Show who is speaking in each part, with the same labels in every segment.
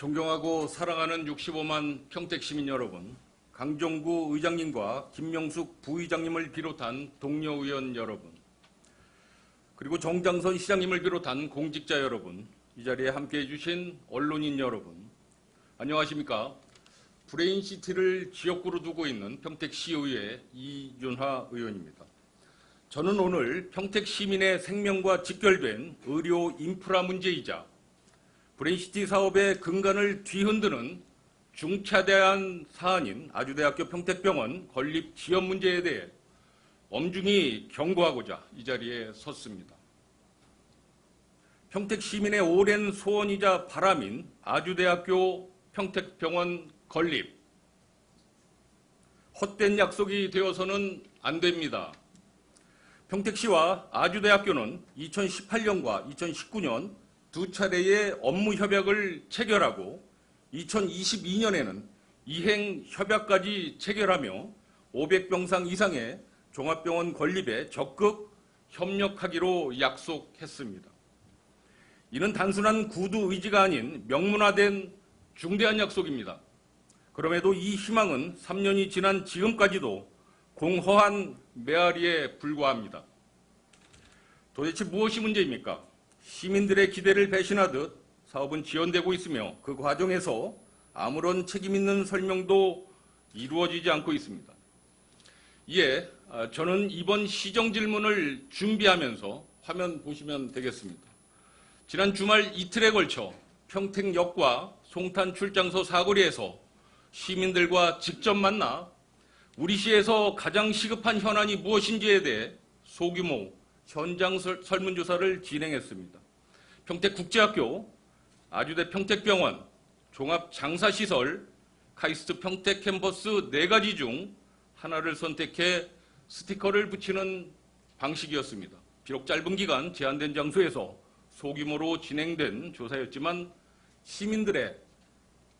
Speaker 1: 존경하고 사랑하는 65만 평택시민 여러분, 강정구 의장님과 김명숙 부의장님을 비롯한 동료 의원 여러분, 그리고 정장선 시장님을 비롯한 공직자 여러분, 이 자리에 함께해 주신 언론인 여러분, 안녕하십니까? 브레인시티를 지역구로 두고 있는 평택시의회 이윤하 의원입니다. 저는 오늘 평택 시민의 생명과 직결된 의료 인프라 문제이자 브레인시티 사업의 근간을 뒤흔드는 중차대한 사안인 아주대학교 평택병원 건립 지연 문제에 대해 엄중히 경고하고자 이 자리에 섰습니다. 평택 시민의 오랜 소원이자 바람인 아주대학교 평택병원 건립, 헛된 약속이 되어서는 안 됩니다. 평택시와 아주대학교는 2018년과 2019년 두 차례의 업무 협약을 체결하고 2022년에는 이행 협약까지 체결하며 500병상 이상의 종합병원 건립에 적극 협력하기로 약속했습니다. 이는 단순한 구두 의지가 아닌 명문화된 중대한 약속입니다. 그럼에도 이 희망은 3년이 지난 지금까지도 공허한 메아리에 불과합니다. 도대체 무엇이 문제입니까? 시민들의 기대를 배신하듯 사업은 지연되고 있으며 그 과정에서 아무런 책임 있는 설명도 이루어지지 않고 있습니다. 이에 저는 이번 시정 질문을 준비하면서 화면 보시면 되겠습니다. 지난 주말 이틀에 걸쳐 평택역과 송탄 출장소 사거리에서 시민들과 직접 만나 우리 시에서 가장 시급한 현안이 무엇인지에 대해 소규모 현장 설문조사를 진행했습니다. 평택국제학교, 아주대 평택병원, 종합장사시설, 카이스트 평택 캠퍼스 4가지 중 하나를 선택해 스티커를 붙이는 방식이었습니다. 비록 짧은 기간 제한된 장소에서 소규모로 진행된 조사였지만 시민들의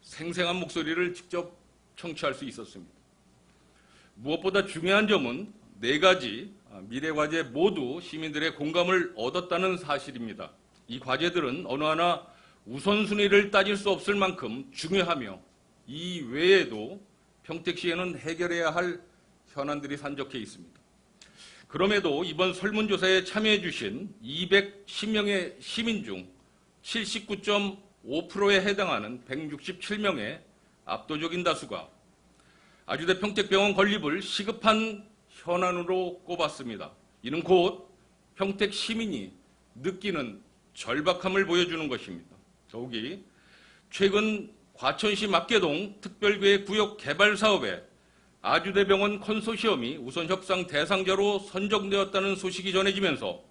Speaker 1: 생생한 목소리를 직접 청취할 수 있었습니다. 무엇보다 중요한 점은 4가지 미래과제 모두 시민들의 공감을 얻었다는 사실입니다. 이 과제들은 어느 하나 우선순위를 따질 수 없을 만큼 중요하며 이 외에도 평택시에는 해결해야 할 현안들이 산적해 있습니다. 그럼에도 이번 설문조사에 참여해 주신 210명의 시민 중 79.5%에 해당하는 167명의 압도적인 다수가 아주대 평택병원 건립을 시급한 현안으로 꼽았습니다. 이는 곧 평택 시민이 느끼는 절박함을 보여주는 것입니다. 더욱이 최근 과천시 막계동 특별계획구역 개발 사업에 아주대병원 컨소시엄이 우선 협상 대상자로 선정되었다는 소식이 전해지면서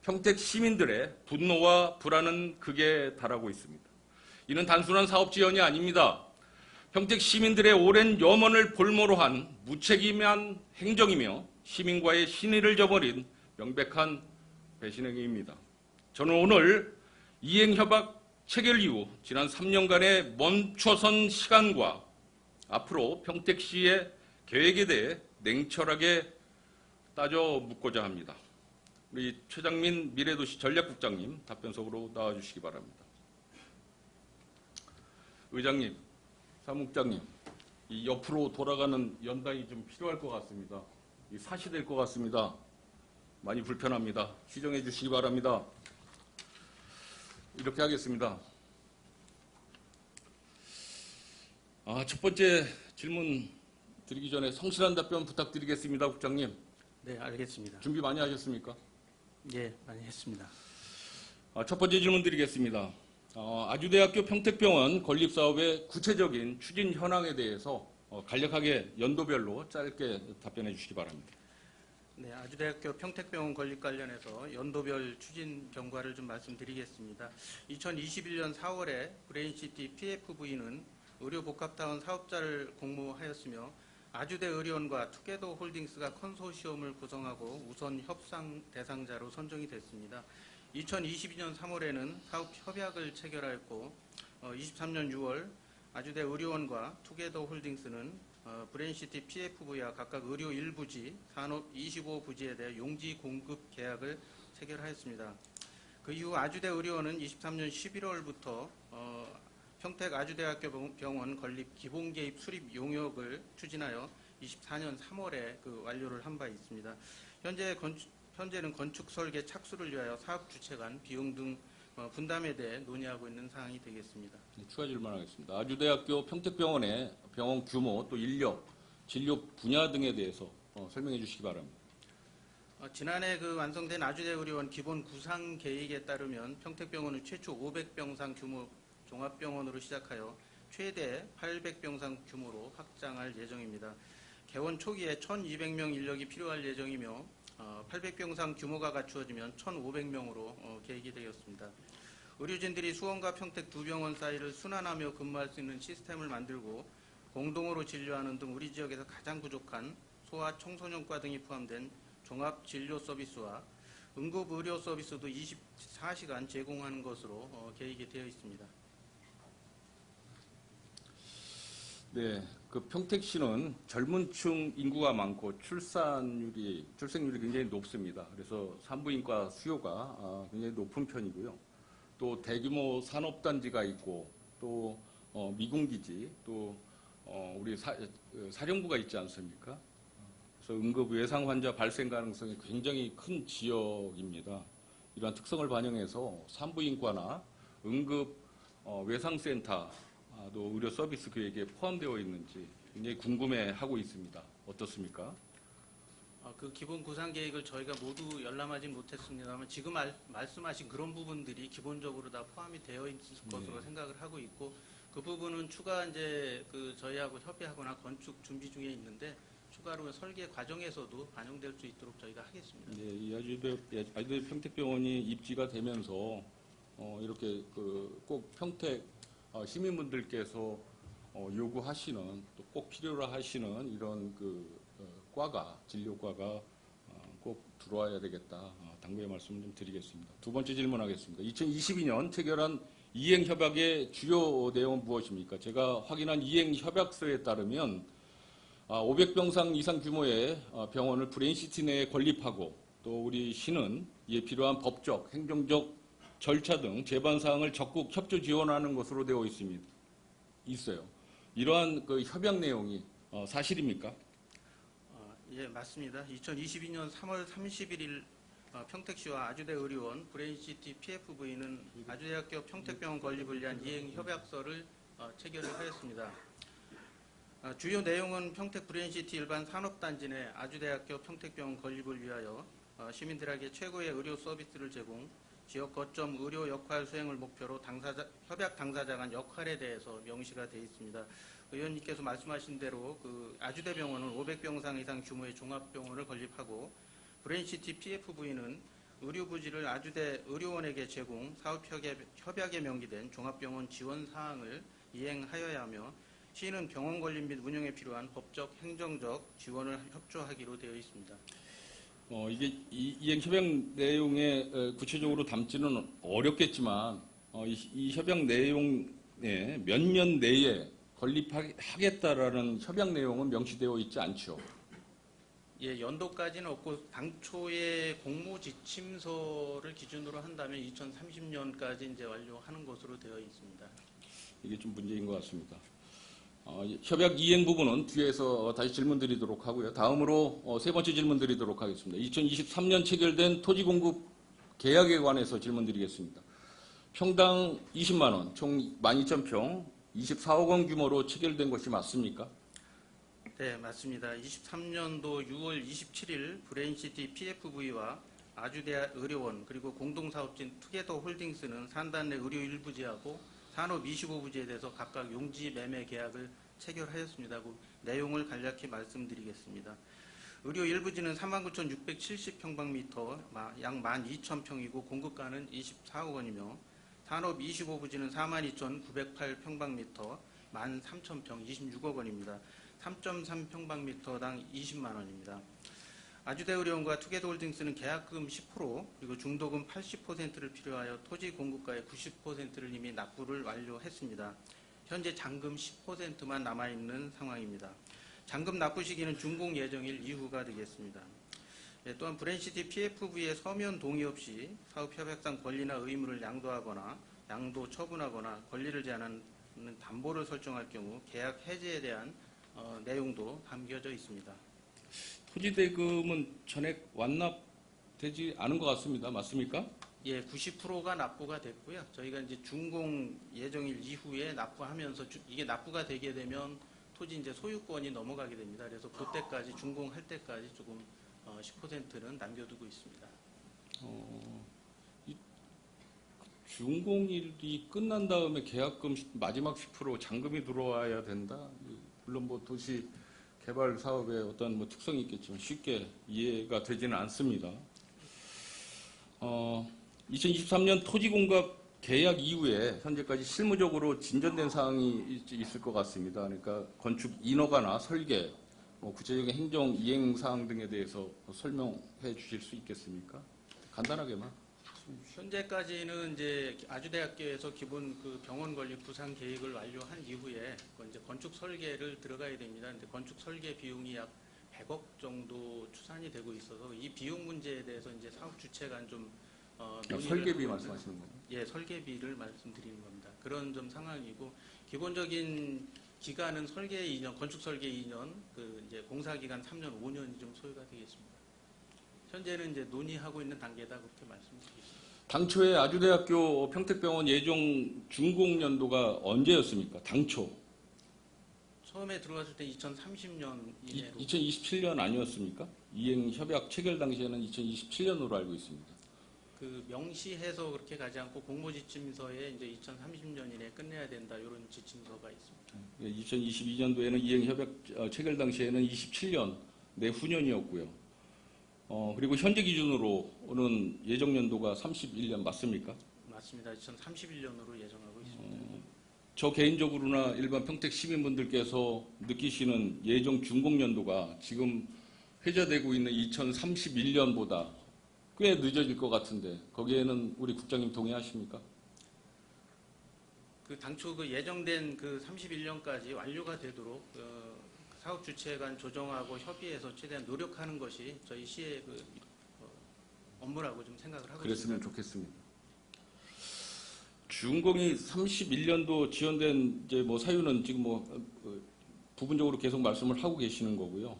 Speaker 1: 평택 시민들의 분노와 불안은 극에 달하고 있습니다. 이는 단순한 사업 지연이 아닙니다. 평택 시민들의 오랜 염원을 볼모로 한 무책임한 행정이며 시민과의 신의를 저버린 명백한 배신행위입니다. 저는 오늘 이행협약 체결 이후 지난 3년간의 멈춰선 시간과 앞으로 평택시의 계획에 대해 냉철하게 따져 묻고자 합니다. 우리 최장민 미래도시 전략국장님 답변석으로 나와주시기 바랍니다. 의장님, 사무국장님, 이 옆으로 돌아가는 연단이 좀 필요할 것 같습니다. 이 사시될 것 같습니다. 많이 불편합니다. 시정해 주시기 바랍니다. 이렇게 하겠습니다. 첫 번째 질문 드리기 전에 성실한 답변 부탁드리겠습니다, 국장님.
Speaker 2: 네, 알겠습니다.
Speaker 1: 준비 많이 하셨습니까?
Speaker 2: 예, 많이 했습니다.
Speaker 1: 첫 번째 질문 드리겠습니다. 아주대학교 평택병원 건립 사업의 구체적인 추진 현황에 대해서 간략하게 연도별로 짧게 답변해 주시기 바랍니다.
Speaker 2: 네, 아주대학교 평택병원 건립 관련해서 연도별 추진 경과를 좀 말씀드리겠습니다. 2021년 4월에 브레인시티 PFV는 의료복합타운 사업자를 공모하였으며 아주대 의료원과 투게더 홀딩스가 컨소시엄을 구성하고 우선 협상 대상자로 선정이 됐습니다. 2022년 3월에는 사업 협약을 체결하였고 23년 6월 아주대 의료원과 투게더 홀딩스는 브레인시티 PFV와 각각 의료 1부지, 산업 25부지에 대해 용지 공급 계약을 체결하였습니다. 그 이후 아주대 의료원은 23년 11월부터 평택 아주대학교 병원 건립 기본 개입 수립 용역을 추진하여 24년 3월에 완료를 한 바 있습니다. 현재는 건축 설계 착수를 위하여 사업 주체 간 비용 등 분담에 대해 논의하고 있는 사항이 되겠습니다.
Speaker 1: 네, 추가 질문하겠습니다. 아주대학교 평택병원의 병원 규모 또 인력, 진료 분야 등에 대해서 설명해 주시기 바랍니다.
Speaker 2: 지난해 완성된 아주대의료원 기본 구상 계획에 따르면 평택병원은 최초 500병상 규모 종합병원으로 시작하여 최대 800병상 규모로 확장할 예정입니다. 개원 초기에 1,200명 인력이 필요할 예정이며 800병상 규모가 갖추어지면 1,500명으로 계획이 되었습니다. 의료진들이 수원과 평택 두 병원 사이를 순환하며 근무할 수 있는 시스템을 만들고 공동으로 진료하는 등 우리 지역에서 가장 부족한 소아 청소년과 등이 포함된 종합 진료 서비스와 응급 의료 서비스도 24시간 제공하는 것으로 계획이 되어 있습니다.
Speaker 1: 네, 평택시는 젊은층 인구가 많고 출생률이 굉장히 높습니다. 그래서 산부인과 수요가 굉장히 높은 편이고요. 또 대규모 산업단지가 있고 또 미군기지 또 우리 사령부가 있지 않습니까? 그래서 응급 외상 환자 발생 가능성이 굉장히 큰 지역입니다. 이러한 특성을 반영해서 산부인과나 응급 외상센터도 의료 서비스 계획에 포함되어 있는지 굉장히 궁금해하고 있습니다. 어떻습니까?
Speaker 2: 기본 구상 계획을 저희가 모두 열람하지 못했습니다만 지금 말씀하신 그런 부분들이 기본적으로 다 포함이 되어 있을 것으로 생각을 하고 있고 그 부분은 추가 이제 저희하고 협의하거나 건축 준비 중에 있는데 추가로 설계 과정에서도 반영될 수 있도록 저희가 하겠습니다.
Speaker 1: 네, 이 아주대 평택병원이 입지가 되면서 이렇게 꼭 평택 시민분들께서 요구하시는 또 꼭 필요로 하시는 이런 과가 진료과가 꼭 들어와야 되겠다. 당부의 말씀을 좀 드리겠습니다. 두 번째 질문하겠습니다. 2022년 체결한 이행협약의 주요 내용은 무엇입니까? 제가 확인한 이행협약서에 따르면 500병상 이상 규모의 병원을 브레인시티 내에 건립하고 또 우리 시는 이에 필요한 법적, 행정적 절차 등 제반 사항을 적극 협조 지원하는 것으로 되어 있어요. 이러한 협약 내용이 사실입니까?
Speaker 2: 예, 맞습니다. 2022년 3월 31일 평택시와 아주대의료원 브레인시티 PFV는 아주대학교 평택병원 건립을 위한 이행협약서를 체결을 하였습니다. 주요 내용은 평택 브레인시티 일반 산업단지 내 아주대학교 평택병원 건립을 위하여 시민들에게 최고의 의료 서비스를 제공, 지역 거점 의료 역할 수행을 목표로 협약 당사자 간 역할에 대해서 명시가 되어 있습니다. 의원님께서 말씀하신 대로 아주대병원은 500병상 이상 규모의 종합병원을 건립하고 브레인시티 PFV는 의료부지를 아주대 의료원에게 제공, 사업협약에 명기된 종합병원 지원 사항을 이행하여야 하며 시는 병원 건립 및 운영에 필요한 법적, 행정적 지원을 협조하기로 되어 있습니다.
Speaker 1: 이게 이행 협약 내용에 구체적으로 담지는 어렵겠지만 이 협약 내용에 몇 년 내에 건립하겠다라는 협약 내용은 명시되어 있지 않죠.
Speaker 2: 예, 연도까지는 없고 당초의 공모 지침서를 기준으로 한다면 2030년까지 이제 완료하는 것으로 되어 있습니다.
Speaker 1: 이게 좀 문제인 것 같습니다. 협약 이행 부분은 뒤에서 다시 질문드리도록 하고요. 다음으로 세 번째 질문드리도록 하겠습니다. 2023년 체결된 토지 공급 계약에 관해서 질문드리겠습니다. 평당 20만 원, 총 12,000평, 24억 원 규모로 체결된 것이 맞습니까?
Speaker 2: 네, 맞습니다. 23년도 6월 27일 브레인시티 PFV와 아주대 의료원 그리고 공동사업진 투게더 홀딩스는 산단 내 의료 1부지하고 산업 25부지에 대해서 각각 용지 매매 계약을 체결하였습니다. 그 내용을 간략히 말씀드리겠습니다. 의료 1부지는 39,670평방미터, 약 12,000평이고 공급가는 24억 원이며 산업 25부지는 42,908평방미터, 13,000평, 26억 원입니다. 3.3평방미터당 20만 원입니다. 아주대의료원과 투게더홀딩스는 계약금 10% 그리고 중도금 80%를 필요하여 토지 공급가의 90%를 이미 납부를 완료했습니다. 현재 잔금 10%만 남아있는 상황입니다. 잔금 납부 시기는 준공 예정일 이후가 되겠습니다. 또한 브레인시티 PFV의 서면 동의 없이 사업협약상 권리나 의무를 양도하거나 양도 처분하거나 권리를 제한한 담보를 설정할 경우 계약 해지에 대한 내용도 담겨져 있습니다.
Speaker 1: 토지대금은 전액 완납되지 않은 것 같습니다. 맞습니까?
Speaker 2: 예, 90%가 납부가 됐고요. 저희가 이제 준공 예정일 이후에 납부하면서 이게 납부가 되게 되면 토지 이제 소유권이 넘어가게 됩니다. 그래서 그때까지 준공할 때까지 조금 10%는 남겨두고 있습니다.
Speaker 1: 이 준공일이 끝난 다음에 계약금 마지막 10% 잔금이 들어와야 된다. 물론 뭐 도시 개발 사업의 어떤 뭐 특성이 있겠지만 쉽게 이해가 되지는 않습니다. 2023년 토지공급 계약 이후에 현재까지 실무적으로 진전된 사항이 있을 것 같습니다. 그러니까 건축 인허가나 설계, 구체적인 행정 이행 사항 등에 대해서 설명해 주실 수 있겠습니까? 간단하게만.
Speaker 2: 현재까지는 이제 아주대학교에서 기본 그 병원 건립 부상 계획을 완료한 이후에 이제 건축 설계를 들어가야 됩니다. 근데 건축 설계 비용이 약 100억 정도 추산이 되고 있어서 이 비용 문제에 대해서 이제 사업 주체 간 좀
Speaker 1: 설계비 말씀하시는 거예요?
Speaker 2: 예, 설계비를 말씀드리는 겁니다. 그런 좀 상황이고 기본적인 기간은 설계 2년, 건축 설계 2년, 그 이제 공사 기간 3년, 5년이 좀 소요가 되겠습니다. 현재는 이제 논의하고 있는 단계다 그렇게 말씀드리겠습니다.
Speaker 1: 당초에 아주대학교 평택병원 예정 준공 연도가 언제였습니까? 당초.
Speaker 2: 처음에 들어갔을 때 2030년 이내로
Speaker 1: 2027년 아니었습니까? 이행 협약 체결 당시에는 2027년으로 알고 있습니다.
Speaker 2: 그 명시해서 그렇게 가지 않고 공모지침서에 이제 2030년 이내에 끝내야 된다 이런 지침서가 있습니다.
Speaker 1: 2022년도에는 이행 협약 체결 당시에는 27년 내후년이었고요. 그리고 현재 기준으로는 예정 연도가 31년 맞습니까?
Speaker 2: 맞습니다. 2031년으로 예정하고 있습니다.
Speaker 1: 저 개인적으로나 일반 평택 시민분들께서 느끼시는 예정 준공 연도가 지금 회자되고 있는 2031년보다 꽤 늦어질 것 같은데 거기에는 우리 국장님 동의하십니까?
Speaker 2: 그 당초 그 예정된 그 31년까지 완료가 되도록 사업 주체 간 조정하고 협의해서 최대한 노력하는 것이 저희 시의 그 업무라고 좀 생각을 하고
Speaker 1: 그랬으면
Speaker 2: 있습니다.
Speaker 1: 좋겠습니다. 준공이 31년도 지연된 이제 뭐 사유는 지금 부분적으로 계속 말씀을 하고 계시는 거고요.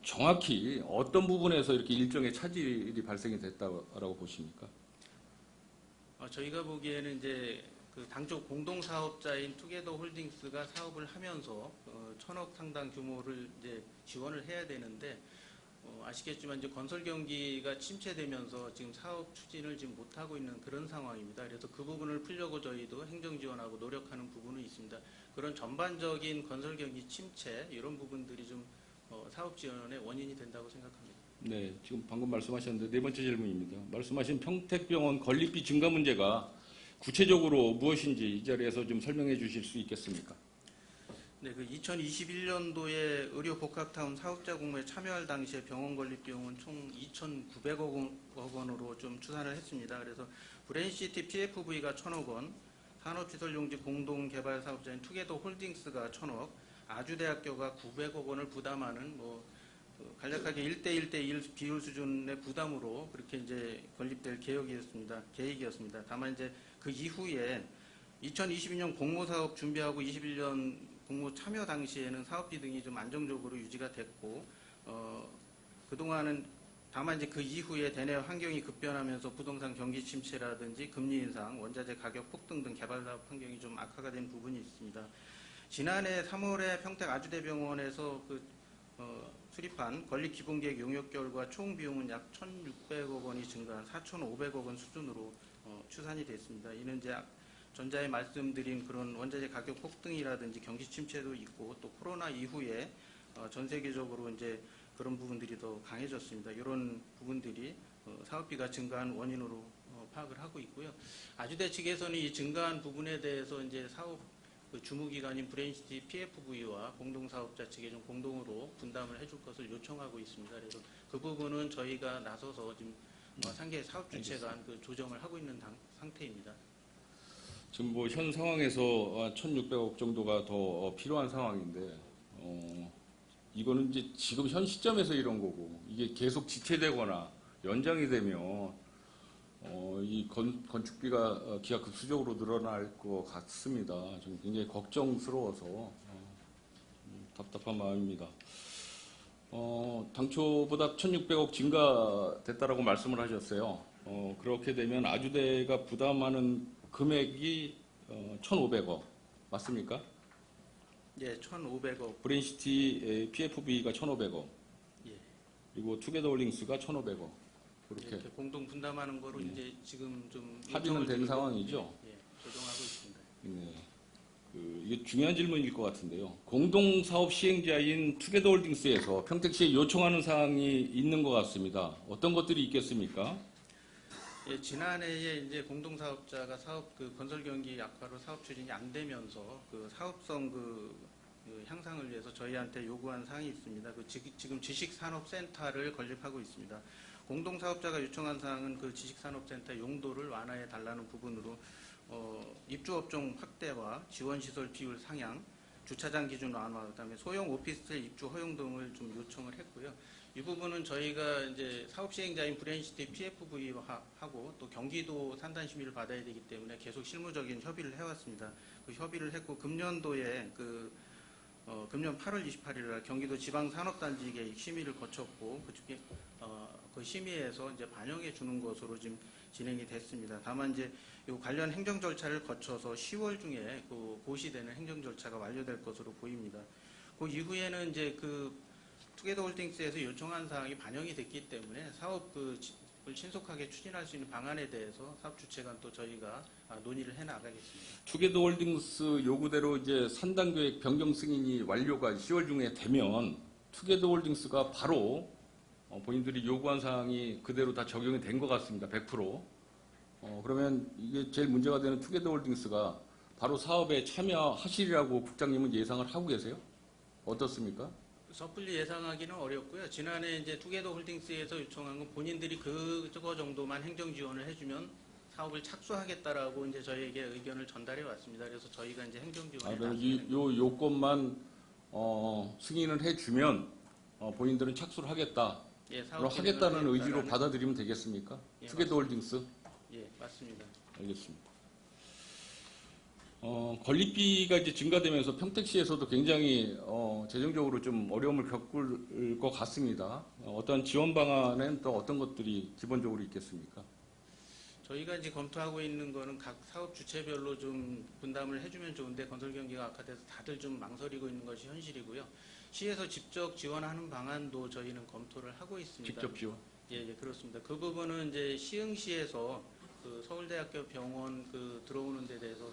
Speaker 1: 정확히 어떤 부분에서 이렇게 일정의 차질이 발생이 됐다라고 보십니까?
Speaker 2: 저희가 보기에는 이제 그 당초 공동 사업자인 투게더 홀딩스가 사업을 하면서 1,000억 상당 규모를 이제 지원을 해야 되는데 아시겠지만 이제 건설 경기가 침체되면서 지금 사업 추진을 지금 못 하고 있는 그런 상황입니다. 그래서 그 부분을 풀려고 저희도 행정 지원하고 노력하는 부분은 있습니다. 그런 전반적인 건설 경기 침체 이런 부분들이 좀 사업 지원의 원인이 된다고 생각합니다.
Speaker 1: 네, 지금 방금 말씀하셨는데 네 번째 질문입니다. 말씀하신 평택병원 건립비 증가 문제가 구체적으로 무엇인지 이 자리에서 좀 설명해 주실 수 있겠습니까?
Speaker 2: 네, 그 2021년도에 의료 복합타운 사업자 공모에 참여할 당시에 병원 건립 비용은 총 2,900억 원으로 좀 추산을 했습니다. 그래서 브레인시티 PFV가 1,000억 원, 산업시설용지 공동개발사업자인 투게더 홀딩스가 1,000억, 아주대학교가 900억 원을 부담하는 간략하게 1대1대1 비율 수준의 부담으로 그렇게 이제 건립될 계획이었습니다. 다만 이제 그 이후에 2022년 공모사업 준비하고 21년 공모 참여 당시에는 사업비 등이 좀 안정적으로 유지가 됐고 그동안은 다만 이제 그 이후에 대내 환경이 급변하면서 부동산 경기 침체라든지 금리 인상, 원자재 가격 폭등 등 개발 사업 환경이 좀 악화가 된 부분이 있습니다. 지난해 3월에 평택 아주대병원에서 수립한 건립 기본계획 용역 결과 총 비용은 약 1,600억 원이 증가한 4,500억 원 수준으로 추산이 됐습니다. 이는 이제 전자에 말씀드린 그런 원자재 가격 폭등이라든지 경기 침체도 있고 또 코로나 이후에 전 세계적으로 이제 그런 부분들이 더 강해졌습니다. 이런 부분들이 사업비가 증가한 원인으로 파악을 하고 있고요. 아주대 측에서는 이 증가한 부분에 대해서 이제 사업 주무기관인 브레인시티 PFV와 공동사업자 측에 좀 공동으로 분담을 해줄 것을 요청하고 있습니다. 그래서 그 부분은 저희가 나서서 지금 상계 사업 주체 간 그 조정을 하고 있는 상태입니다.
Speaker 1: 지금 현 상황에서 1,600억 정도가 더 필요한 상황인데 이거는 이제 지금 현 시점에서 이런 거고 이게 계속 지체되거나 연장이 되면 이 건축비가 기하급수적으로 늘어날 것 같습니다. 좀 굉장히 걱정스러워서 답답한 마음입니다. 당초보다 1,600억 증가됐다라고 말씀을 하셨어요. 그렇게 되면 아주대가 부담하는 금액이 1,500억 맞습니까?
Speaker 2: 예, 1,500억.
Speaker 1: 브레인시티 PFV가 1,500억.
Speaker 2: 예.
Speaker 1: 그리고 투게더홀딩스가 1,500억. 그렇게
Speaker 2: 이렇게 공동 분담하는 거로 이제 지금 좀
Speaker 1: 합의는
Speaker 2: 요청을
Speaker 1: 된
Speaker 2: 드리고,
Speaker 1: 상황이죠.
Speaker 2: 예, 조정하고 있습니다.
Speaker 1: 네. 이게 중요한 질문일 것 같은데요. 공동사업 시행자인 투게더홀딩스에서 평택시에 요청하는 사항이 있는 것 같습니다. 어떤 것들이 있겠습니까?
Speaker 2: 예, 지난해에 이제 공동사업자가 사업 건설 경기 악화로 사업 추진이 안 되면서 그 사업성 그 향상을 위해서 저희한테 요구한 사항이 있습니다. 지금 지식산업센터를 건립하고 있습니다. 공동사업자가 요청한 사항은 그 지식산업센터 용도를 완화해 달라는 부분으로 입주업종 확대와 지원시설 비율 상향, 주차장 기준 완화, 그다음에 소형 오피스텔 입주 허용 등을 좀 요청을 했고요. 이 부분은 저희가 이제 사업 시행자인 브레인시티 PFV하고 또 경기도 산단 심의를 받아야 되기 때문에 계속 실무적인 협의를 해왔습니다. 그 협의를 했고 금년도에 금년 8월 28일 날 경기도 지방산업단지 계획 심의를 거쳤고 그 심의에서 이제 반영해 주는 것으로 지금 진행이 됐습니다. 다만 이제 이 관련 행정 절차를 거쳐서 10월 중에 고시되는 행정 절차가 완료될 것으로 보입니다. 그 이후에는 이제 투게더홀딩스에서 요청한 사항이 반영이 됐기 때문에 사업을 신속하게 추진할 수 있는 방안에 대해서 사업 주체간 또 저희가 논의를 해 나가겠습니다.
Speaker 1: 투게더홀딩스 요구대로 이제 산단계획 변경 승인이 완료가 10월 중에 되면 투게더홀딩스가 바로 본인들이 요구한 사항이 그대로 다 적용이 된 것 같습니다. 100%. 그러면 이게 제일 문제가 되는 투게더홀딩스가 바로 사업에 참여하시리라고 국장님은 예상을 하고 계세요? 어떻습니까?
Speaker 2: 섣불리 예상하기는 어렵고요. 지난해 이제 투게더홀딩스에서 요청한 건 본인들이 그거 정도만 행정 지원을 해주면 사업을 착수하겠다라고 이제 저희에게 의견을 전달해 왔습니다. 그래서 저희가 이제 행정 지원에
Speaker 1: 그러면 요 요건만 승인을 해주면 본인들은 착수를 하겠다.
Speaker 2: 예,
Speaker 1: 그럼
Speaker 2: 사업
Speaker 1: 하겠다는 의지로 받아들이면 되겠습니까?
Speaker 2: 예,
Speaker 1: 투게더홀딩스?
Speaker 2: 예, 맞습니다.
Speaker 1: 알겠습니다. 건립비가 이제 증가되면서 평택시에서도 굉장히 재정적으로 좀 어려움을 겪을 것 같습니다. 어떤 지원 방안엔 또 어떤 것들이 기본적으로 있겠습니까?
Speaker 2: 저희가 이제 검토하고 있는 거는 각 사업 주체별로 좀 분담을 해주면 좋은데 건설 경기가 악화돼서 다들 좀 망설이고 있는 것이 현실이고요. 시에서 직접 지원하는 방안도 저희는 검토를 하고 있습니다.
Speaker 1: 직접 지원?
Speaker 2: 예, 그렇습니다. 그 부분은 이제 시흥시에서 서울대학교 병원 들어오는 데 대해서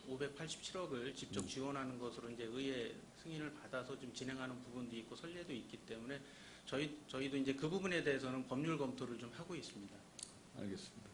Speaker 2: 587억을 직접 지원하는 것으로 이제 의회 승인을 받아서 좀 진행하는 부분도 있고 선례도 있기 때문에 저희도 이제 그 부분에 대해서는 법률 검토를 좀 하고 있습니다.
Speaker 1: 알겠습니다.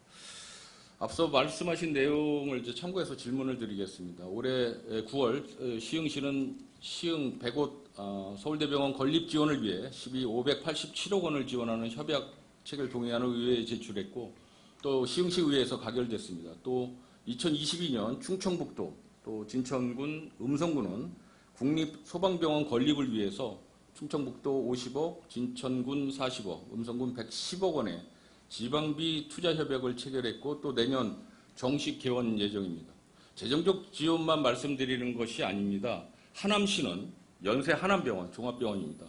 Speaker 1: 앞서 말씀하신 내용을 이제 참고해서 질문을 드리겠습니다. 올해 9월 시흥시는 시흥 100곳 서울대병원 건립 지원을 위해 587억 원을 지원하는 협약책을 동의하는 의회에 제출했고 또 시흥시 의회에서 가결됐습니다. 또 2022년 충청북도 또 진천군 음성군은 국립소방병원 건립을 위해서 충청북도 50억, 진천군 40억, 음성군 110억 원의 지방비 투자 협약을 체결했고 또 내년 정식 개원 예정입니다. 재정적 지원만 말씀드리는 것이 아닙니다. 하남시는 연세 하남병원, 종합병원입니다.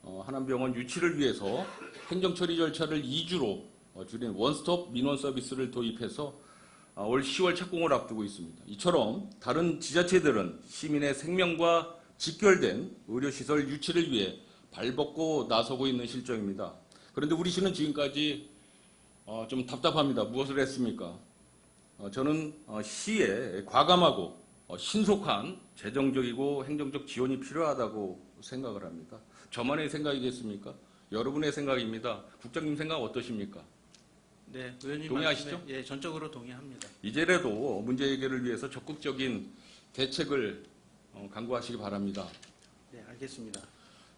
Speaker 1: 하남병원 유치를 위해서 행정처리 절차를 2주로 줄인 원스톱 민원 서비스를 도입해서 올 10월 착공을 앞두고 있습니다. 이처럼 다른 지자체들은 시민의 생명과 직결된 의료시설 유치를 위해 발벗고 나서고 있는 실정입니다. 그런데 우리 시는 지금까지 좀 답답합니다. 무엇을 했습니까? 저는 시에 과감하고 신속한 재정적이고 행정적 지원이 필요하다고 생각을 합니다. 저만의 생각이겠습니까? 여러분의 생각입니다. 국장님 생각 어떠십니까?
Speaker 2: 네, 의원님
Speaker 1: 동의하시죠?
Speaker 2: 말씀에 예, 전적으로 동의합니다.
Speaker 1: 이제라도 문제 해결을 위해서 적극적인 대책을 강구하시기 바랍니다.
Speaker 2: 네, 알겠습니다.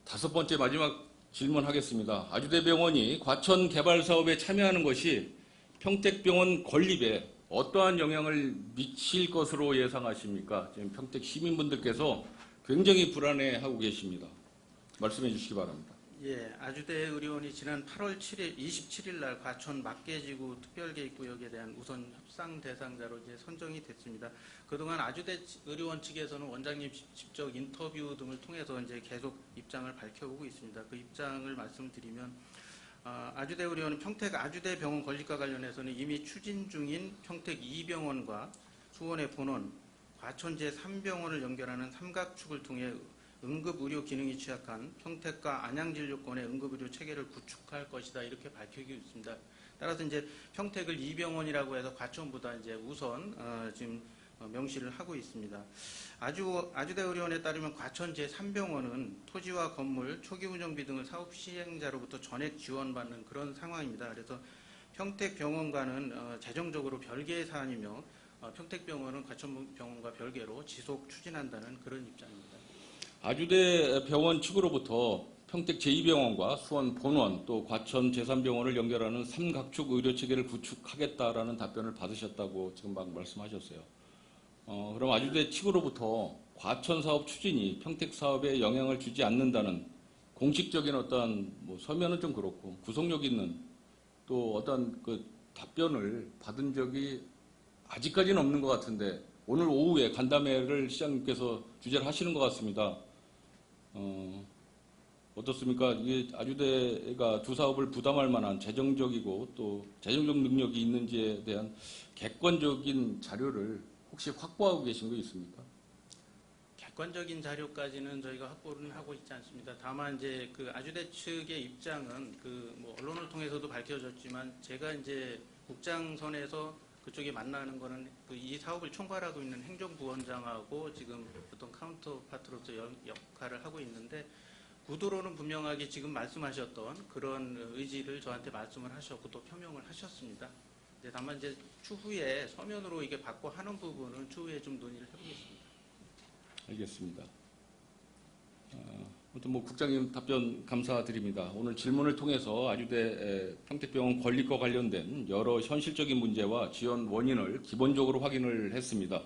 Speaker 1: 5번째 마지막 질문하겠습니다. 아주대병원이 과천 개발 사업에 참여하는 것이 평택병원 건립에 어떠한 영향을 미칠 것으로 예상하십니까? 지금 평택 시민분들께서 굉장히 불안해하고 계십니다. 말씀해 주시기 바랍니다.
Speaker 2: 예, 아주대 의료원이 지난 8월 7일, 27일 날 과천 막계지구 특별계획구역에 대한 우선 협상 대상자로 이제 선정이 됐습니다. 그동안 아주대 의료원 측에서는 원장님 직접 인터뷰 등을 통해서 이제 계속 입장을 밝혀오고 있습니다. 그 입장을 말씀드리면 아주대 의료원은 평택 아주대 병원 건립과 관련해서는 이미 추진 중인 평택 2병원과 수원의 본원, 과천 제3병원을 연결하는 삼각축을 통해 응급의료 기능이 취약한 평택과 안양진료권의 응급의료 체계를 구축할 것이다 이렇게 밝히고 있습니다. 따라서 이제 평택을 2병원이라고 해서 과천보다 이제 우선 지금 명시를 하고 있습니다. 아주대 의료원에 따르면 과천 제3병원은 토지와 건물, 초기 운영비 등을 사업 시행자로부터 전액 지원받는 그런 상황입니다. 그래서 평택병원과는 재정적으로 별개의 사안이며 평택병원은 과천병원과 별개로 지속 추진한다는 그런 입장입니다.
Speaker 1: 아주대 병원 측으로부터 평택 제2병원과 수원 본원 또 과천 제3병원을 연결하는 삼각축 의료체계를 구축하겠다라는 답변을 받으셨다고 지금 막 말씀하셨어요. 그럼 아주대 측으로부터 과천 사업 추진이 평택 사업에 영향을 주지 않는다는 공식적인 어떤 뭐 서면은 좀 그렇고 구속력 있는 또 어떤 그 답변을 받은 적이 아직까지는 없는 것 같은데 오늘 오후에 간담회를 시장님께서 주재를 하시는 것 같습니다. 어떻습니까? 이게 아주대가 두 사업을 부담할 만한 재정적이고 또 재정적 능력이 있는지에 대한 객관적인 자료를 혹시 확보하고 계신 거 있습니까?
Speaker 2: 객관적인 자료까지는 저희가 확보는 하고 있지 않습니다. 다만 이제 그 아주대 측의 입장은 그 뭐 언론을 통해서도 밝혀졌지만 제가 이제 국장선에서 그쪽에 만나는 거는 그 이 사업을 총괄하고 있는 행정부원장하고 지금 어떤 카운터파트로서 역할을 하고 있는데 구도로는 분명하게 지금 말씀하셨던 그런 의지를 저한테 말씀을 하셨고 또 표명을 하셨습니다. 다만 이제 추후에 서면으로 이게 받고 하는 부분은 추후에 좀 논의를 해보겠습니다.
Speaker 1: 알겠습니다. 아무튼 뭐 국장님 답변 감사드립니다. 오늘 질문을 통해서 아주대 평택병원 건립과 관련된 여러 현실적인 문제와 지원 원인을 기본적으로 확인을 했습니다.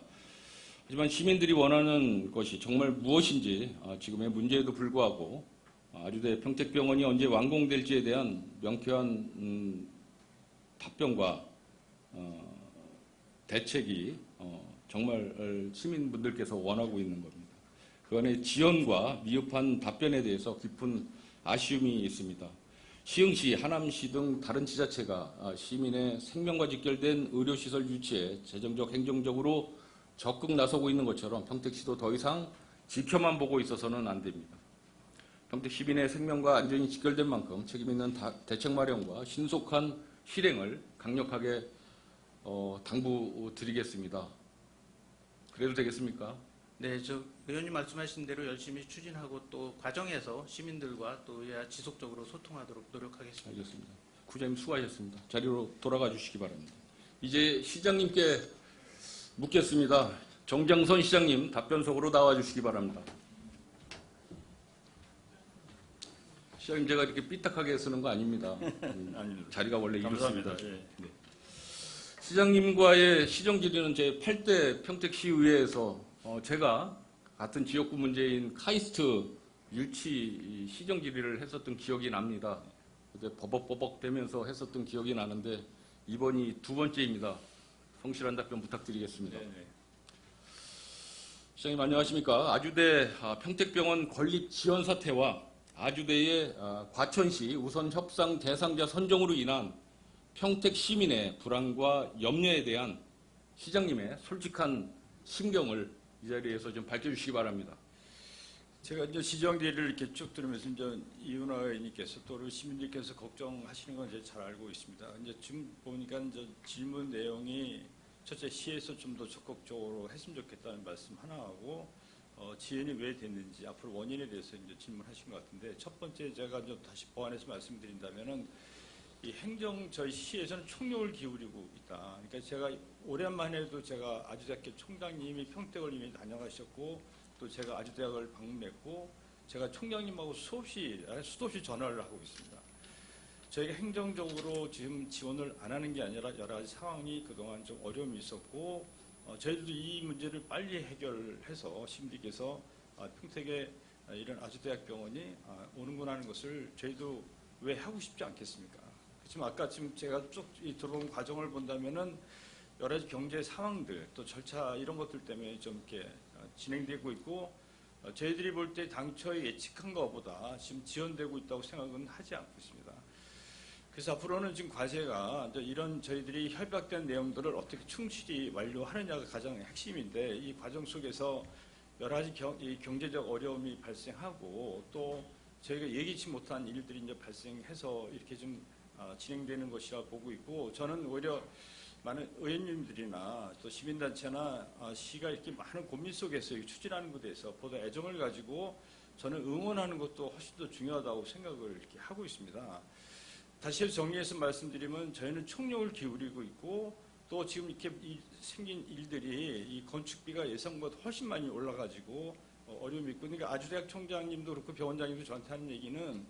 Speaker 1: 하지만 시민들이 원하는 것이 정말 무엇인지 지금의 문제에도 불구하고 아주대 평택병원이 언제 완공될지에 대한 명쾌한 답변과 대책이 정말 시민분들께서 원하고 있는 겁니다. 그 안에 지연과 미흡한 답변에 대해서 깊은 아쉬움이 있습니다. 시흥시, 하남시 등 다른 지자체가 시민의 생명과 직결된 의료시설 유치에 재정적, 행정적으로 적극 나서고 있는 것처럼 평택시도 더 이상 지켜만 보고 있어서는 안 됩니다. 평택 시민의 생명과 안전이 직결된 만큼 책임 있는 대책 마련과 신속한 실행을 강력하게 당부드리겠습니다. 그래도 되겠습니까?
Speaker 2: 네, 저 의원님 말씀하신 대로 열심히 추진하고 또 과정에서 시민들과 또 지속적으로 소통하도록 노력하겠습니다.
Speaker 1: 알겠습니다. 구장님 수고하셨습니다. 자리로 돌아가 주시기 바랍니다. 이제 시장님께 묻겠습니다. 정장선 시장님 답변석으로 나와 주시기 바랍니다. 시장님 제가 이렇게 삐딱하게 쓰는 거 아닙니다. 자리가 원래 이렇습니다.
Speaker 3: 감사합니다. 예.
Speaker 1: 네. 시장님과의 시정 질의는 제 8대 평택시의회에서 제가 같은 지역구 문제인 카이스트 유치 시정 질의를 했었던 기억이 납니다. 그때 버벅버벅 대면서 했었던 기억이 나는데 이번이 두 번째입니다. 성실한 답변 부탁드리겠습니다.
Speaker 3: 네네.
Speaker 1: 시장님 안녕하십니까? 아주대 평택병원 건립 지연 사태와 아주대의 과천시 우선 협상 대상자 선정으로 인한 평택 시민의 불안과 염려에 대한 시장님의 솔직한 심경을 이 자리에서 좀 밝혀주시기 바랍니다.
Speaker 3: 제가 이제 시정대를 이렇게 쭉 들으면서 이제 이은하 의원님께서 또 우리 시민들께서 걱정하시는 건 제가 잘 알고 있습니다. 이제 지금 보니까 이제 질문 내용이 첫째 시에서 좀 더 적극적으로 했으면 좋겠다는 말씀 하나 하고 지연이 왜 됐는지 앞으로 원인에 대해서 이제 질문하신 것 같은데 첫 번째 제가 좀 다시 보완해서 말씀드린다면은 이 저희 시에서는 총력을 기울이고 있다. 그러니까 제가 올해만 해도 제가 아주대학교 총장님이 평택을 이미 다녀가셨고 또 제가 아주대학을 방문했고 제가 총장님하고 수도 없이 전화를 하고 있습니다. 저희가 행정적으로 지금 지원을 안 하는 게 아니라 여러 가지 상황이 그동안 좀 어려움이 있었고 저희들도 이 문제를 빨리 해결해서 시민들께서 평택에 이런 아주대학병원이 오는구나 하는 것을 저희도 왜 하고 싶지 않겠습니까? 그렇지만 아까 지금 제가 쭉 들어본 과정을 본다면은 여러 가지 경제 상황들 또 절차 이런 것들 때문에 좀 이렇게 진행되고 있고 저희들이 볼 때 당초에 예측한 것보다 지금 지연되고 있다고 생각은 하지 않고 있습니다. 그래서 앞으로는 지금 과제가 이런 저희들이 협약된 내용들을 어떻게 충실히 완료하느냐가 가장 핵심인데 이 과정 속에서 여러 가지 경제적 어려움이 발생하고 또 저희가 예기치 못한 일들이 이제 발생해서 이렇게 좀 진행되는 것이라 보고 있고 저는 오히려 많은 의원님들이나 또 시민단체나 시가 이렇게 많은 고민 속에서 추진하는 것에 대해서 보다 애정을 가지고 저는 응원하는 것도 훨씬 더 중요하다고 생각을 이렇게 하고 있습니다. 다시 정리해서 말씀드리면 저희는 총력을 기울이고 있고 또 지금 이렇게 생긴 일들이 이 건축비가 예상보다 훨씬 많이 올라가지고 어려움이 있고 그러니까 아주대학 총장님도 그렇고 병원장님도 저한테 하는 얘기는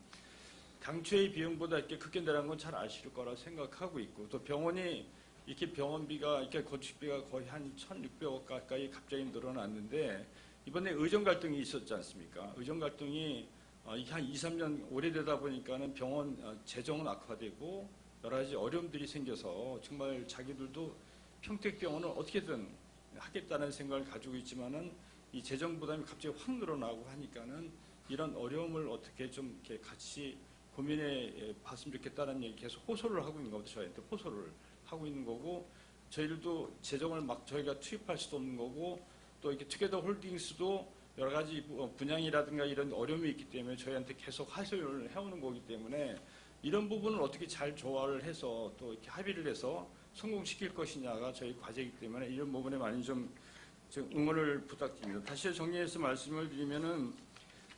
Speaker 3: 당초의 비용보다 이렇게 크게 내려간 건 잘 아실 거라 생각하고 있고 또 병원이 이렇게 병원비가 이렇게 건축비가 거의 한 1,600억 가까이 갑자기 늘어났는데 이번에 의정 갈등이 있었지 않습니까? 의정 갈등이 이게 한 2, 3년 오래되다 보니까는 병원 재정은 악화되고 여러 가지 어려움들이 생겨서 정말 자기들도 평택병원을 어떻게든 하겠다는 생각을 가지고 있지만은 이 재정 부담이 갑자기 확 늘어나고 하니까는 이런 어려움을 어떻게 좀 이렇게 같이 고민해 봤으면 좋겠다는 얘기 계속 호소를 하고 있는 겁니다. 저희한테 호소를 하고 있는 거고 저희들도 재정을 막 저희가 투입할 수도 없는 거고 또 이렇게 투게더 홀딩스도 여러 가지 분양이라든가 이런 어려움이 있기 때문에 저희한테 계속 하소연을 해오는 거기 때문에 이런 부분을 어떻게 잘 조화를 해서 또 이렇게 합의를 해서 성공시킬 것이냐가 저희 과제이기 때문에 이런 부분에 많이 좀 응원을 부탁드립니다. 다시 정리해서 말씀을 드리면은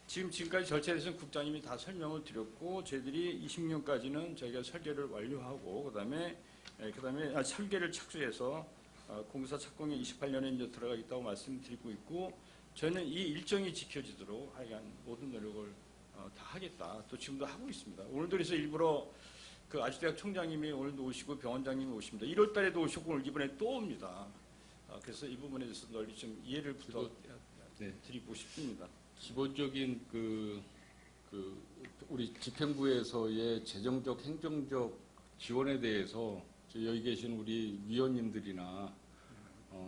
Speaker 3: 지금까지 절차에 대해서는 국장님이 다 설명을 드렸고 저희들이 26년까지는 저희가 설계를 완료하고 그다음에 설계를 착수해서 공사 착공이 28년에 이제 들어가겠다고 말씀드리고 있고 저희는 이 일정이 지켜지도록 하여간 모든 노력을 다 하겠다. 또 지금도 하고 있습니다. 오늘도 그래서 일부러 그 아주대학 총장님이 오늘도 오시고 병원장님이 오십니다. 1월 달에도 오셨고 오늘 이번에 또 옵니다. 그래서 이 부분에 대해서 널리 좀 이해를 부탁드리고 싶습니다.
Speaker 1: 기본적인 우리 집행부에서의 재정적, 행정적 지원에 대해서 여기 계신 우리 위원님들이나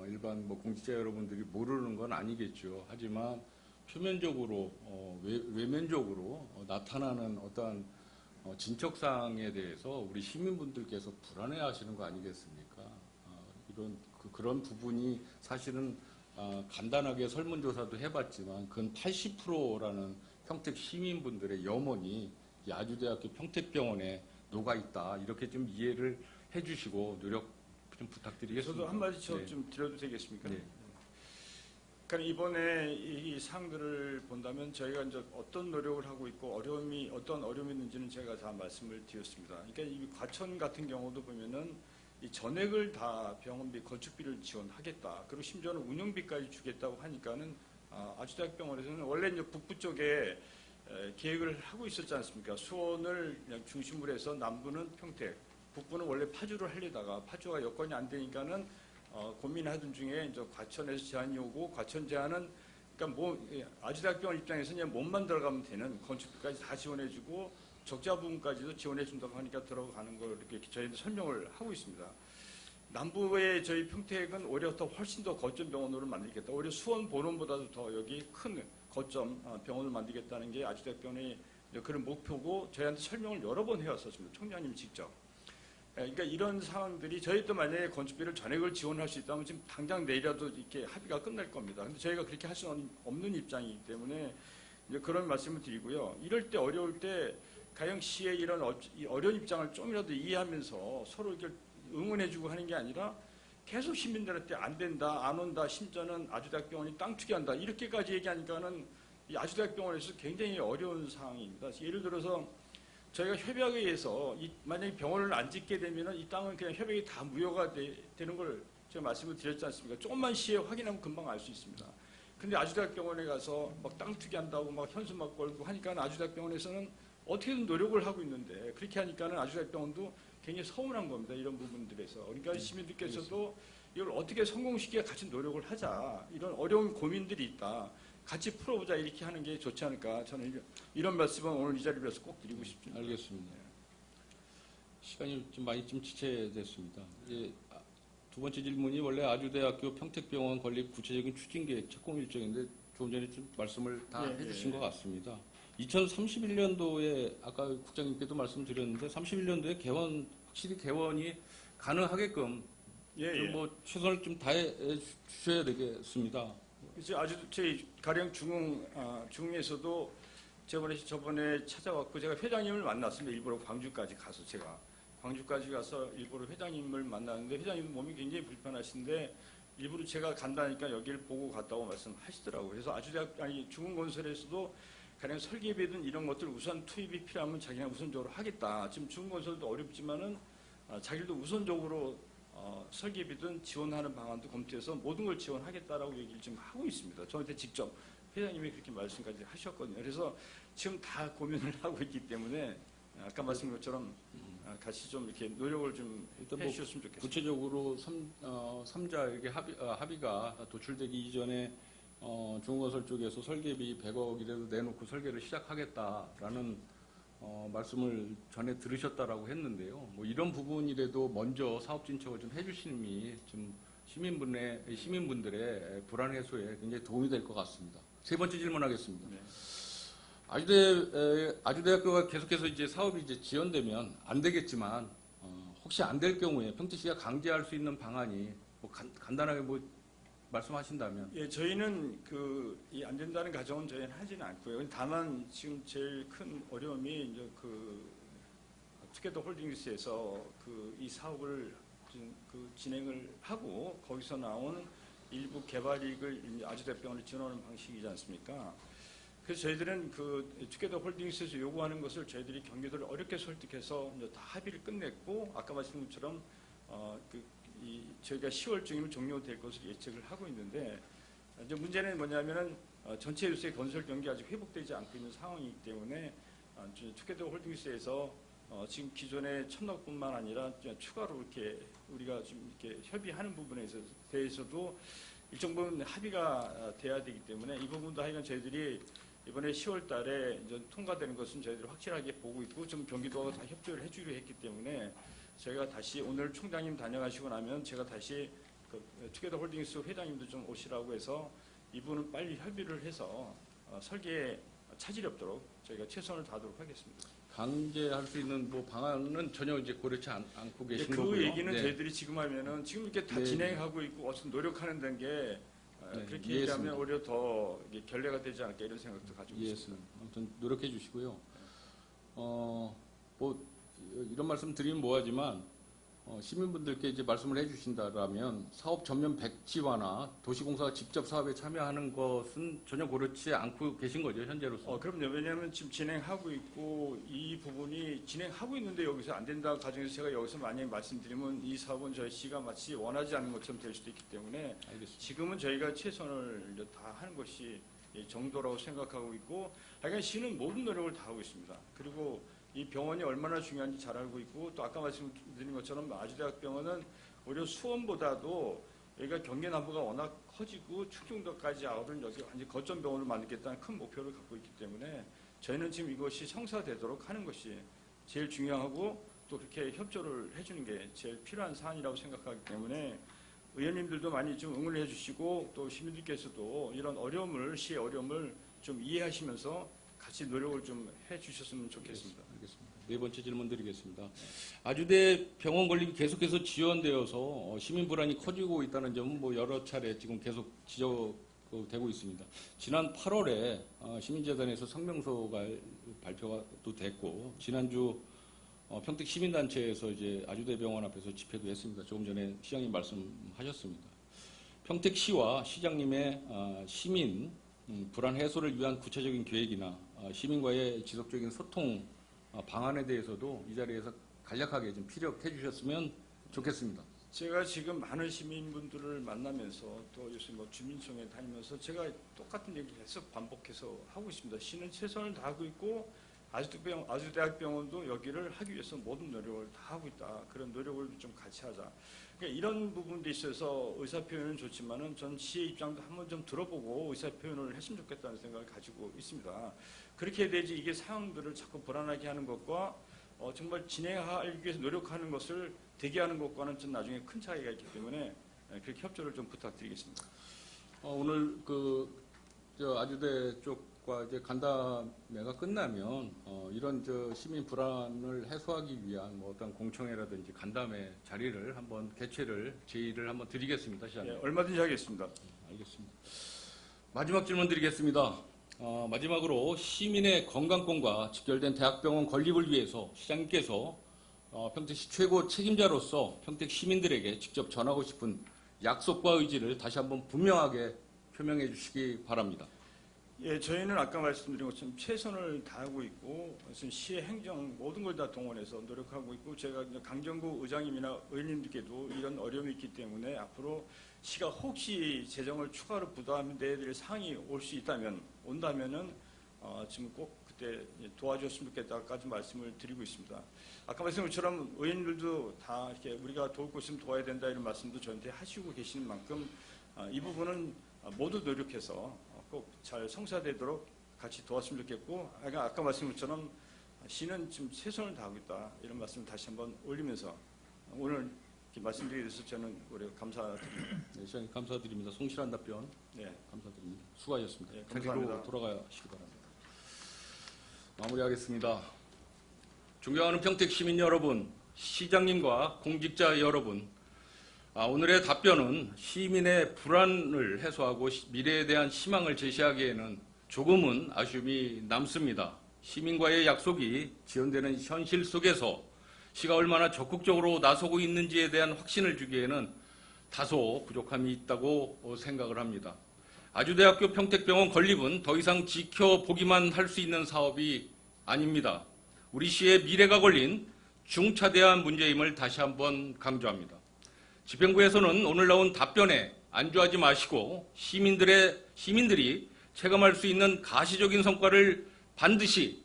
Speaker 1: 일반 공직자 여러분들이 모르는 건 아니겠죠. 하지만 표면적으로 외면적으로 나타나는 어떠한 진척사항에 대해서 우리 시민분들께서 불안해하시는 거 아니겠습니까? 그런 부분이 사실은 간단하게 설문조사도 해봤지만 근 80%라는 평택 시민분들의 염원이 이 아주대학교 평택병원에 녹아 있다 이렇게 좀 이해를 해주시고 노력 좀 부탁드리겠습니다.
Speaker 3: 저도 한마디
Speaker 1: 네.
Speaker 3: 좀 드려도 되겠습니까?
Speaker 1: 네.
Speaker 3: 그러니까 이번에 이 사항들을 본다면 저희가 이제 어떤 노력을 하고 있고 어떤 어려움이 있는지는 제가 다 말씀을 드렸습니다. 그러니까 이 과천 같은 경우도 보면은 이 전액을 다 병원비, 건축비를 지원하겠다. 그리고 심지어는 운영비까지 주겠다고 하니까는 아주대학병원에서는 원래 이제 북부 쪽에 계획을 하고 있었지 않습니까? 수원을 그냥 중심으로 해서 남부는 평택, 북부는 원래 파주를 하려다가 파주가 여건이 안 되니까는 고민하던 중에 이제 과천에서 제안이 오고 과천 제안은 그러니까 아주대학병원 입장에서 그냥 몸만 들어가면 되는 건축비까지 다 지원해주고 적자 부분까지도 지원해준다고 하니까 들어가는 걸 이렇게 저희도 설명을 하고 있습니다. 남부의 저희 평택은 오히려 더 훨씬 더 거점 병원으로 만들겠다. 오히려 수원 본원보다도 더 여기 큰 거점 병원을 만들겠다는 게 아주대학병원의 그런 목표고 저희한테 설명을 여러 번 해왔었습니다. 총장님 직접. 그러니까 이런 상황들이 저희도 만약에 건축비를 전액을 지원할 수 있다면 지금 당장 내일이라도 이렇게 합의가 끝날 겁니다. 근데 저희가 그렇게 할 수는 없는 입장이기 때문에 이제 그런 말씀을 드리고요. 이럴 때 어려울 때 가영시의 이런 어려운 입장을 좀이라도 이해하면서 서로 이렇게 응원해주고 하는 게 아니라 계속 시민들한테 안 된다, 안 온다, 심지어는 아주대학병원이 땅 투기한다 이렇게까지 얘기하니까는 이 아주대학병원에서 굉장히 어려운 상황입니다. 예를 들어서 저희가 협약에 의해서 만약에 병원을 안 짓게 되면은 이 땅은 그냥 협약이 다 무효가 되는 걸 제가 말씀을 드렸지 않습니까? 조금만 시에 확인하면 금방 알 수 있습니다. 근데 아주대학병원에 가서 막 땅 투기한다고 막 현수 막 걸고 하니까 아주대학병원에서는 어떻게든 노력을 하고 있는데 그렇게 하니까는 아주대학병원도 굉장히 서운한 겁니다. 이런 부분들에서. 그러니까 시민들께서도 이걸 어떻게 성공시키기에 같이 노력을 하자. 이런 어려운 고민들이 있다. 같이 풀어보자 이렇게 하는 게 좋지 않을까. 저는 이런 말씀은 오늘 이 자리를 위해서 꼭 드리고 싶습니다.
Speaker 1: 알겠습니다. 시간이 좀 많이 좀 지체됐습니다. 두 번째 질문이 원래 아주대학교 평택병원 건립 구체적인 추진 계획 착공 일정인데 조금 전에 좀 말씀을 다
Speaker 3: 예,
Speaker 1: 해주신
Speaker 3: 예.
Speaker 1: 것 같습니다. 2031년도에 아까 국장님께도 말씀드렸는데 31년도에 개원 확실히 개원이 가능하게끔
Speaker 3: 예,
Speaker 1: 좀
Speaker 3: 예.
Speaker 1: 뭐 최선을 좀 다해 주셔야 되겠습니다.
Speaker 3: 그래서 아주 저희 가령 중에서도 저번에 찾아왔고 제가 회장님을 만났습니다. 일부러 광주까지 가서 제가 광주까지 가서 일부러 회장님을 만났는데 회장님 몸이 굉장히 불편하신데 일부러 제가 간다니까 여기를 보고 갔다고 말씀하시더라고요. 그래서 중흥건설에서도 가령 설계비든 이런 것들 우선 투입이 필요하면 자기가 우선적으로 하겠다. 지금 중흥건설도 어렵지만은 자기도 우선적으로 설계비든 지원하는 방안도 검토해서 모든 걸 지원하겠다라고 얘기를 지금 하고 있습니다. 저한테 직접 회장님이 그렇게 말씀까지 하셨거든요. 그래서 지금 다 고민을 하고 있기 때문에 아까 말씀드린 것처럼 같이 좀 이렇게 노력을 좀
Speaker 1: 일단 뭐
Speaker 3: 해주셨으면 좋겠습니다.
Speaker 1: 구체적으로 3자 이렇게 합의가 도출되기 이전에 중흥건설 쪽에서 설계비 100억이라도 내놓고 설계를 시작하겠다라는 말씀을 전에 들으셨다라고 했는데요. 뭐 이런 부분이라도 먼저 사업 진척을 좀 해주심이 좀 시민분들의 불안 해소에 굉장히 도움이 될 것 같습니다. 세 번째 질문하겠습니다.
Speaker 3: 네.
Speaker 1: 아주대학교가 계속해서 이제 사업이 이제 지연되면 안 되겠지만 혹시 안 될 경우에 평택시가 강제할 수 있는 방안이 뭐 간단하게 뭐 말씀하신다면.
Speaker 3: 예, 저희는 이 안 된다는 가정은 저희는 하지는 않고요. 다만 지금 제일 큰 어려움이 이제 투게더 홀딩스에서 이 사업을 진행을 하고 거기서 나온 일부 개발이익을 이제 아주대병원에 지원하는 방식이지 않습니까? 그래서 저희들은 투게더 홀딩스에서 요구하는 것을 저희들이 경기도를 어렵게 설득해서 이제 다 합의를 끝냈고 아까 말씀드린 것처럼 저희가 10월쯤이면 종료될 것을 예측을 하고 있는데 이제 문제는 뭐냐면은 전체 유세 건설 경기 아직 회복되지 않고 있는 상황이기 때문에 투게더 홀딩스에서 지금 기존의 천억뿐만 아니라 추가로 이렇게 우리가 지금 이렇게 협의하는 부분에 대해서도 일정 부분 합의가 돼야 되기 때문에 이 부분도 하여간 저희들이 이번에 10월 달에 이제 통과되는 것은 저희들이 확실하게 보고 있고 좀 경기도가 다 협조를 해주기로 했기 때문에 저희가 다시 오늘 총장님 다녀가시고 나면 제가 다시 투게더 홀딩스 회장님도 좀 오시라고 해서 이분은 빨리 협의를 해서 설계에 차질이 없도록 저희가 최선을 다하도록 하겠습니다.
Speaker 1: 강제할 수 있는 뭐 방안은 전혀 이제 고려치 않고 계신
Speaker 3: 그
Speaker 1: 거고요.
Speaker 3: 얘기는
Speaker 1: 네.
Speaker 3: 저희들이 지금 하면은 지금 이렇게 다
Speaker 1: 네.
Speaker 3: 진행하고 있고 어쨌든 노력하는 게
Speaker 1: 네,
Speaker 3: 그렇게
Speaker 1: 이해했습니다.
Speaker 3: 얘기하면 오히려 더 이게 결례가 되지 않을까 이런 생각도 가지고 있습니다.
Speaker 1: 이해했습니다. 아무튼 노력해 주시고요. 뭐 이런 말씀 드리면 뭐하지만 시민분들께 이제 말씀을 해주신다라면 사업 전면 백지화나 도시공사가 직접 사업에 참여하는 것은 전혀 고려치 않고 계신 거죠 현재로서.
Speaker 3: 그럼요. 왜냐하면 지금 진행하고 있고 이 부분이 진행하고 있는데 여기서 안 된다 가정에서 제가 여기서 만약에 말씀드리면 이 사업은 저희 시가 마치 원하지 않는 것처럼 될 수도 있기 때문에
Speaker 1: 알겠습니다.
Speaker 3: 지금은 저희가 최선을 이제 다 하는 것이 정도라고 생각하고 있고 하여간 시는 모든 노력을 다 하고 있습니다. 그리고 이 병원이 얼마나 중요한지 잘 알고 있고 또 아까 말씀드린 것처럼 아주대학병원은 오히려 수원보다도 여기가 경계 남부가 워낙 커지고 충청도까지 아우른 여기 완전 거점 병원을 만들겠다는 큰 목표를 갖고 있기 때문에 저희는 지금 이것이 성사되도록 하는 것이 제일 중요하고 또 그렇게 협조를 해주는 게 제일 필요한 사안이라고 생각하기 때문에 의원님들도 많이 좀 응원을 해주시고 또 시민들께서도 이런 시의 어려움을 좀 이해하시면서 같이 노력을 좀 해주셨으면 좋겠습니다.
Speaker 1: 알겠습니다. 네 번째 질문 드리겠습니다. 아주대 병원 건립이 계속해서 지연되어서 시민 불안이 커지고 있다는 점은 뭐 여러 차례 지금 계속 지적되고 있습니다. 지난 8월에 시민재단에서 성명서가 발표가 또 됐고 지난주 평택 시민단체에서 이제 아주대 병원 앞에서 집회도 했습니다. 조금 전에 시장님 말씀하셨습니다. 평택시와 시장님의 시민 불안 해소를 위한 구체적인 계획이나 시민과의 지속적인 소통 방안에 대해서도 이 자리에서 간략하게 좀 피력해 주셨으면 좋겠습니다.
Speaker 3: 제가 지금 많은 시민분들을 만나면서 또 요새 뭐 주민청에 다니면서 제가 똑같은 얘기를 계속 반복해서 하고 있습니다. 시는 최선을 다하고 있고 아주대학병원도 여기를 하기 위해서 모든 노력을 다 하고 있다. 그런 노력을 좀 같이 하자. 그러니까 이런 부분도 있어서 의사표현은 좋지만은 전 시의 입장도 한번 좀 들어보고 의사표현을 했으면 좋겠다는 생각을 가지고 있습니다. 그렇게 되지 이게 상황들을 자꾸 불안하게 하는 것과 정말 진행하기 위해서 노력하는 것을 대기하는 것과는 좀 나중에 큰 차이가 있기 때문에 그렇게 협조를 좀 부탁드리겠습니다.
Speaker 1: 오늘 저 아주대 쪽과 이제 간담회가 끝나면 이런 저 시민 불안을 해소하기 위한 뭐 어떤 공청회라든지 간담회 자리를 한번 제의를 한번 드리겠습니다, 시장님.
Speaker 3: 네, 얼마든지 하겠습니다.
Speaker 1: 알겠습니다. 마지막 질문 드리겠습니다. 마지막으로 시민의 건강권과 직결된 대학병원 건립을 위해서 시장님께서 평택시 최고 책임자로서 평택 시민들에게 직접 전하고 싶은 약속과 의지를 다시 한번 분명하게 표명해 주시기 바랍니다.
Speaker 3: 예, 저희는 아까 말씀드린 것처럼 최선을 다하고 있고 시의 행정 모든 걸 다 동원해서 노력하고 있고 제가 강정구 의장님이나 의원님들께도 이런 어려움이 있기 때문에 앞으로 시가 혹시 재정을 추가로 부담해야 될 상황이 올 수 온다면은 지금 꼭 그때 도와줬으면 좋겠다까지 말씀을 드리고 있습니다. 아까 말씀드린 것처럼 의원님들도 다 이렇게 우리가 도울 거 있으면 도와야 된다 이런 말씀도 저한테 하시고 계시는 만큼 이 부분은 모두 노력해서 꼭 잘 성사되도록 같이 도왔으면 좋겠고 아까 말씀드린 것처럼 시는 지금 최선을 다하고 있다 이런 말씀을 다시 한번 올리면서 오늘 이렇게 말씀드리게 돼서 저는 우리 감사드립니다.
Speaker 1: 네, 시장님 감사드립니다. 성실한 답변
Speaker 3: 네,
Speaker 1: 감사드립니다. 수고하셨습니다.
Speaker 3: 네,
Speaker 1: 자리로
Speaker 3: 감사합니다.
Speaker 1: 돌아가시기 바랍니다. 마무리하겠습니다. 존경하는 평택 시민 여러분, 시장님과 공직자 여러분, 오늘의 답변은 시민의 불안을 해소하고 미래에 대한 희망을 제시하기에는 조금은 아쉬움이 남습니다. 시민과의 약속이 지연되는 현실 속에서 시가 얼마나 적극적으로 나서고 있는지에 대한 확신을 주기에는 다소 부족함이 있다고 생각을 합니다. 아주대학교 평택병원 건립은 더 이상 지켜보기만 할 수 있는 사업이 아닙니다. 우리 시의 미래가 걸린 중차대한 문제임을 다시 한번 강조합니다. 집행부에서는 오늘 나온 답변에 안주하지 마시고 시민들이 체감할 수 있는 가시적인 성과를 반드시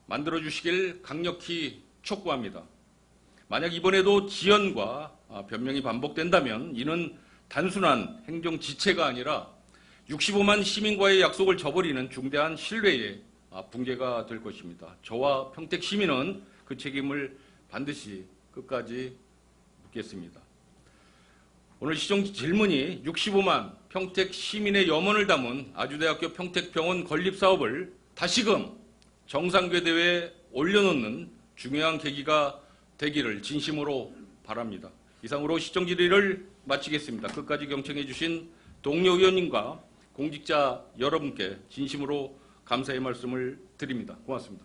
Speaker 1: 만들어주시길 강력히 촉구합니다. 만약 이번에도 지연과 변명이 반복된다면 이는 단순한 행정 지체가 아니라 65만 시민과의 약속을 저버리는 중대한 신뢰의 붕괴가 될 것입니다. 저와 평택 시민은 그 책임을 반드시 끝까지 묻겠습니다. 오늘 시정 질문이 65만 평택 시민의 염원을 담은 아주대학교 평택병원 건립 사업을 다시금 정상궤도에 올려놓는 중요한 계기가 되기를 진심으로 바랍니다. 이상으로 시정 질의를 마치겠습니다. 끝까지 경청해 주신 동료 의원님과 공직자 여러분께 진심으로 감사의 말씀을 드립니다. 고맙습니다.